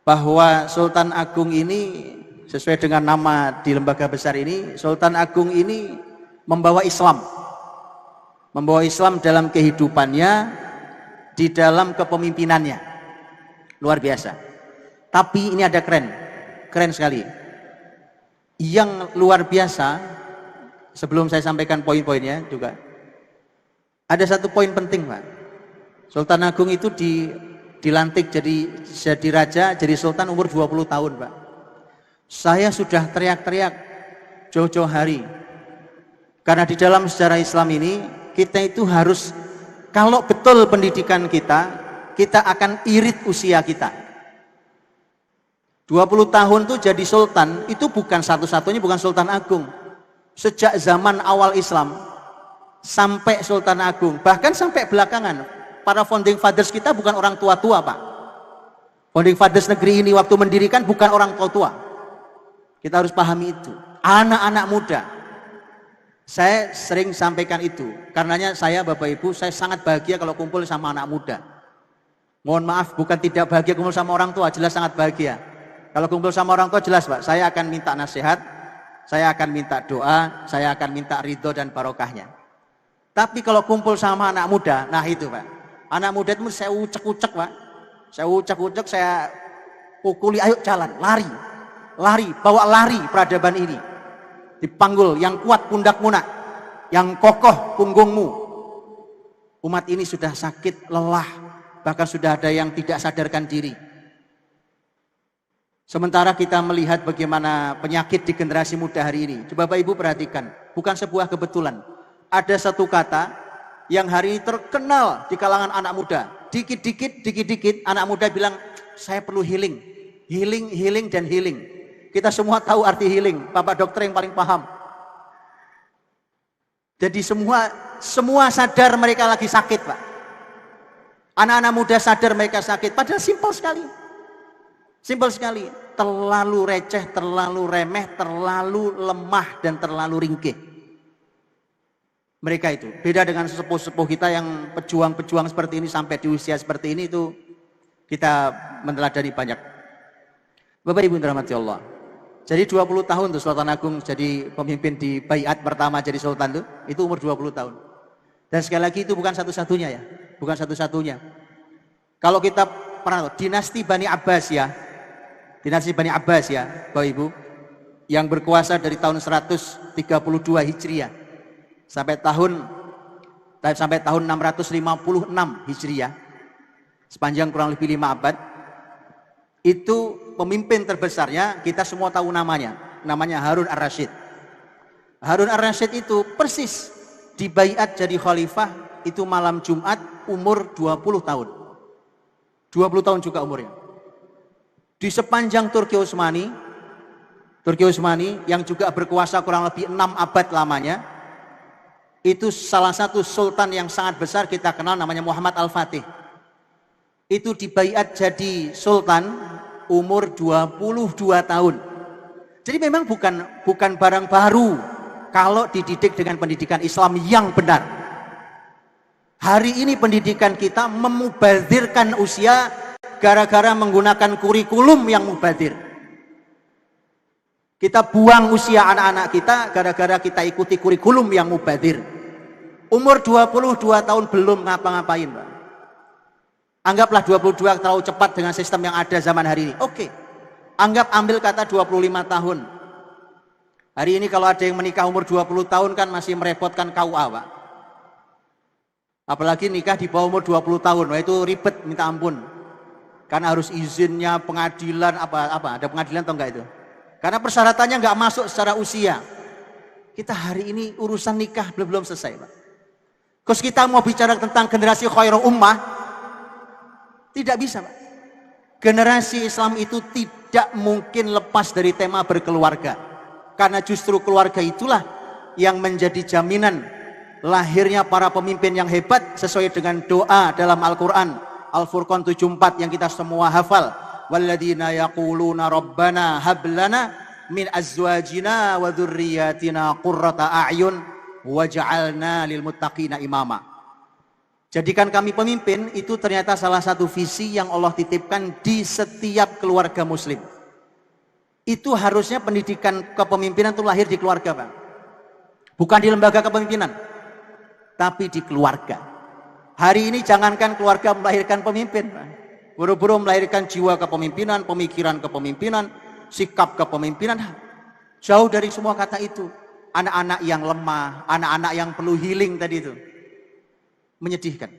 bahwa Sultan Agung ini sesuai dengan nama di lembaga besar ini, Sultan Agung ini membawa Islam dalam kehidupannya, di dalam kepemimpinannya, luar biasa. Tapi ini ada keren sekali. Yang luar biasa, sebelum saya sampaikan poin-poinnya juga, ada satu poin penting, Pak. Sultan Agung itu dilantik jadi raja, jadi sultan umur 20 tahun, Pak. Saya sudah teriak-teriak jauh-jauh hari. Karena di dalam sejarah Islam ini, kita itu harus, kalau betul pendidikan kita akan irit usia kita. 20 tahun tuh jadi sultan, itu bukan satu-satunya, bukan Sultan Agung. Sejak zaman awal Islam, sampai Sultan Agung, bahkan sampai belakangan, para founding fathers kita bukan orang tua-tua, Pak. Founding fathers negeri ini waktu mendirikan bukan orang tua-tua. Kita harus pahami itu. Anak-anak muda. Saya sering sampaikan itu. Karenanya saya, Bapak Ibu, saya sangat bahagia kalau kumpul sama anak muda. Mohon maaf, bukan tidak bahagia kumpul sama orang tua, jelas sangat bahagia. Kalau kumpul sama orang tua jelas, Pak, saya akan minta nasihat, saya akan minta doa, saya akan minta ridho dan barokahnya. Tapi kalau kumpul sama anak muda, nah itu, Pak. Anak muda itu saya ucek-ucek, Pak. Saya ucek-ucek, saya pukuli, ayo jalan, lari, bawa lari peradaban ini. Dipanggul, yang kuat pundakmu nak, yang kokoh punggungmu. Umat ini sudah sakit, lelah, bahkan sudah ada yang tidak sadarkan diri. Sementara kita melihat bagaimana penyakit di generasi muda hari ini. Coba Bapak Ibu perhatikan, bukan sebuah kebetulan. Ada satu kata yang hari ini terkenal di kalangan anak muda. Dikit-dikit anak muda bilang, saya perlu healing, dan healing. Kita semua tahu arti healing, Bapak dokter yang paling paham. Jadi semua sadar mereka lagi sakit, Pak. Anak-anak muda sadar mereka sakit, padahal simpel sekali. Terlalu receh, terlalu remeh, terlalu lemah, dan terlalu ringkih. Mereka itu beda dengan sesepuh-sepuh kita yang pejuang-pejuang seperti ini sampai di usia seperti ini, itu kita meneladani banyak. Bapak Ibu dirahmati Allah. Jadi 20 tahun tuh Sultan Agung jadi pemimpin di baiat pertama jadi sultan itu umur 20 tahun. Dan sekali lagi itu bukan satu-satunya ya, bukan satu-satunya. Kalau kita pernah tahu dinasti Bani Abbas ya, Bapak Ibu, yang berkuasa dari tahun 132 Hijriah sampai tahun 656 Hijriah, sepanjang kurang lebih 5 abad. Itu pemimpin terbesarnya, kita semua tahu namanya Harun ar-Rasyid. Harun ar-Rasyid itu persis dibaiat jadi khalifah itu malam Jumat umur 20 tahun. 20 tahun juga umurnya. Di sepanjang Turki Utsmani yang juga berkuasa kurang lebih 6 abad lamanya, itu salah satu sultan yang sangat besar kita kenal, namanya Muhammad Al-Fatih. Itu dibaiat jadi sultan umur 22 tahun. Jadi memang bukan barang baru kalau dididik dengan pendidikan Islam yang benar. Hari ini pendidikan kita memubazirkan usia gara-gara menggunakan kurikulum yang mubazir. Kita buang usia anak-anak kita gara-gara kita ikuti kurikulum yang mubazir. Umur 22 tahun belum ngapa-ngapain, Pak. Anggaplah 22 terlalu cepat dengan sistem yang ada zaman hari ini. Oke. Ambil kata 25 tahun. Hari ini kalau ada yang menikah umur 20 tahun kan masih merepotkan KUA, Pak. Apalagi nikah di bawah umur 20 tahun. Wah, itu ribet minta ampun. Karena harus izinnya pengadilan ada pengadilan atau enggak itu? Karena persyaratannya enggak masuk secara usia. Kita hari ini urusan nikah belum selesai, Pak. Terus kita mau bicara tentang generasi khairul ummah, tidak bisa, Pak. Generasi Islam itu tidak mungkin lepas dari tema berkeluarga. Karena justru keluarga itulah yang menjadi jaminan lahirnya para pemimpin yang hebat sesuai dengan doa dalam Al-Quran Al-Furqan 74 yang kita semua hafal. Walladzina yaquluna rabbana hablana min azwajina wa dzurriyyatina qurrata a'yun waj'alna lil muttaqina imama. Jadikan kami pemimpin, itu ternyata salah satu visi yang Allah titipkan di setiap keluarga muslim. Itu harusnya pendidikan kepemimpinan itu lahir di keluarga, Bang. Bukan di lembaga kepemimpinan, tapi di keluarga. Hari ini jangankan keluarga melahirkan pemimpin, Bang. Buru-buru melahirkan jiwa kepemimpinan, pemikiran kepemimpinan, sikap kepemimpinan. Jauh dari semua kata itu. Anak-anak yang lemah, anak-anak yang perlu healing tadi itu. Menyedihkan.